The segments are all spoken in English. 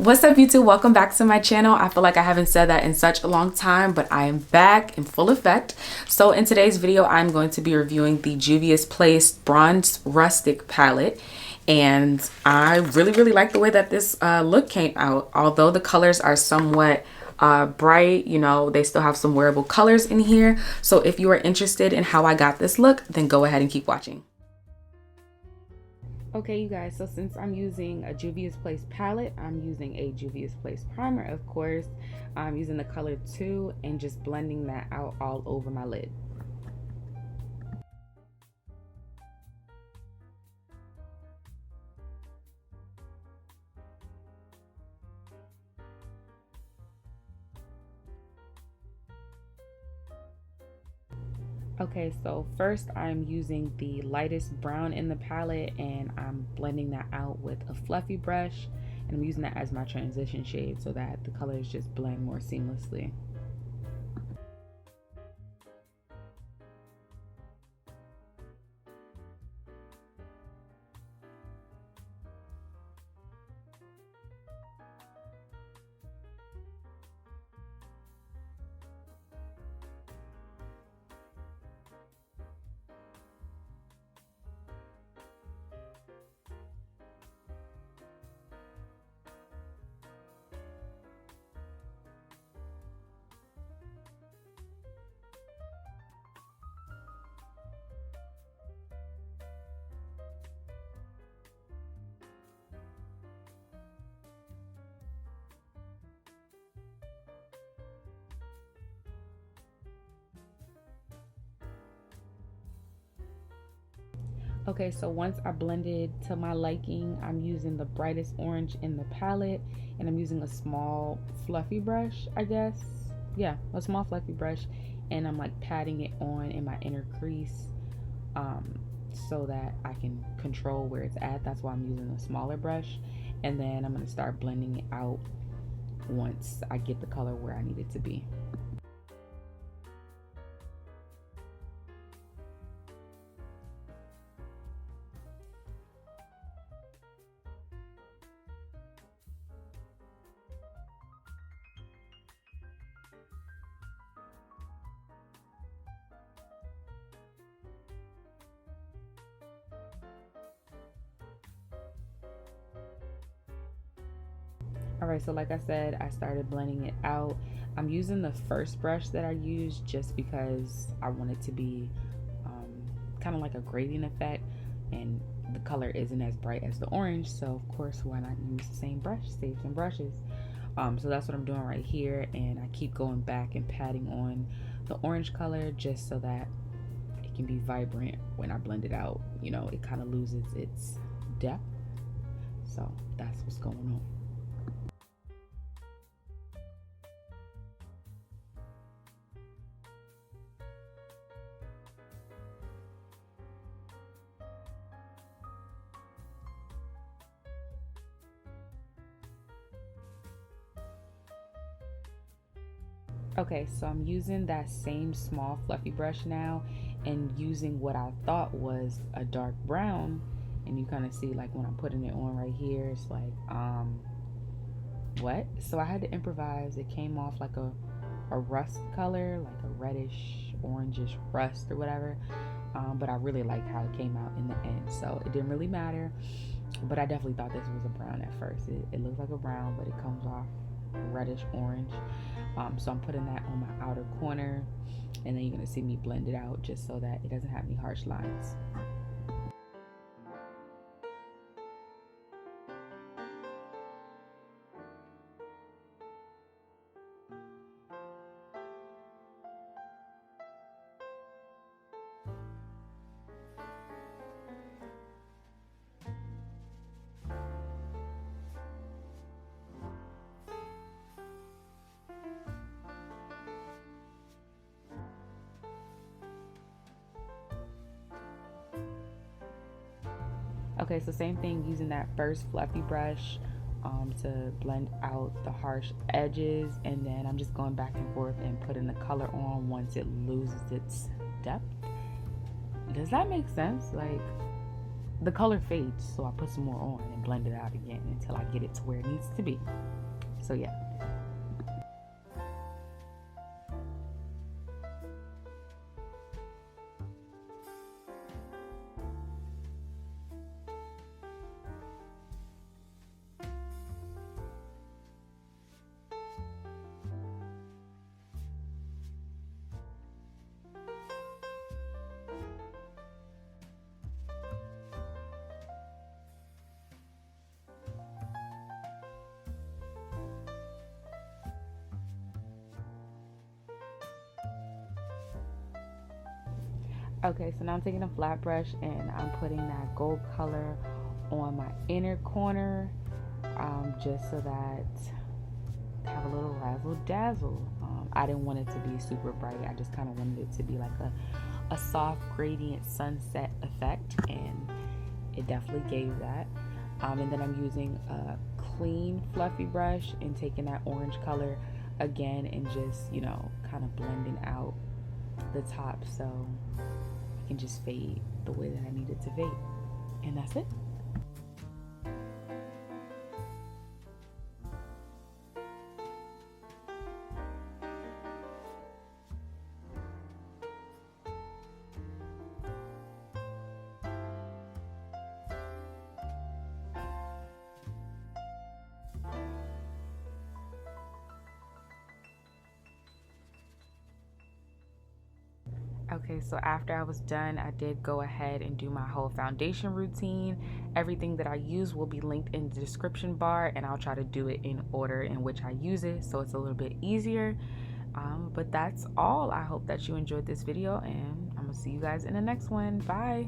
What's up, YouTube? Welcome back to my channel. I feel like I haven't said that in such a long time, but I am back in full effect. So in today's video, I'm going to be reviewing the Juvia's Place Bronze Rustic palette. And I really like the way that this look came out. Although the colors are somewhat bright, you know, they still have some wearable colors in here. So if you are interested in how I got this look, then go ahead and keep watching. Okay, you guys, so since I'm using a Juvia's Place palette, I'm using a Juvia's Place primer, of course. I'm using the color 2 and just blending that out all over my lid. Okay, so first I'm using the lightest brown in the palette and I'm blending that out with a fluffy brush, and I'm using that as my transition shade so that the colors just blend more seamlessly. Okay, so once I blended to my liking, I'm using the brightest orange in the palette, and I'm using a small fluffy brush, I guess. Yeah, a small fluffy brush, and I'm like patting it on in my inner crease so that I can control where it's at. That's why I'm using a smaller brush, and then I'm gonna start blending it out once I get the color where I need it to be. Alright, so like I said, I started blending it out. I'm using the first brush that I used just because I want it to be kind of like a gradient effect, and the color isn't as bright as the orange, so of course why not use the same brush, save some brushes. So that's what I'm doing right here, and I keep going back and patting on the orange color just so that it can be vibrant when I blend it out. You know, it kind of loses its depth, so that's what's going on. Okay, so I'm using that same small fluffy brush now and using what I thought was a dark brown, and you kind of see like when I'm putting it on right here, it's like what? So I had to improvise. It came off like a rust color, like a reddish orangish rust or whatever, but I really like how it came out in the end, so it didn't really matter. But I definitely thought this was a brown at first. It looks like a brown, but it comes off reddish orange. So I'm putting that on my outer corner, and then you're gonna see me blend it out just so that it doesn't have any harsh lines. Okay, so same thing, using that first fluffy brush to blend out the harsh edges, and then I'm just going back and forth and putting the color on once it loses its depth. Does that make sense? Like, the color fades, so I put some more on and blend it out again until I get it to where it needs to be. So yeah. Okay, so now I'm taking a flat brush and I'm putting that gold color on my inner corner, just so that I have a little razzle dazzle. I didn't want it to be super bright. I just kind of wanted it to be like a soft gradient sunset effect, and it definitely gave that. And then I'm using a clean fluffy brush and taking that orange color again and just, kind of blending out the top so it can just fade the way that I need it to fade. And that's it. Okay, so after I was done, I did go ahead and do my whole foundation routine. Everything that I use will be linked in the description bar, and I'll try to do it in order in which I use it so it's a little bit easier. But that's all. I hope that you enjoyed this video, and I'm gonna see you guys in the next one. Bye.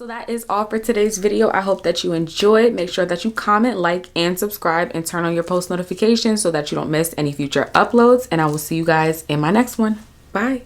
So that is all for today's video. I hope that you enjoyed. Make sure that you comment, like, and subscribe, and turn on your post notifications so that you don't miss any future uploads. And I will see you guys in my next one. Bye.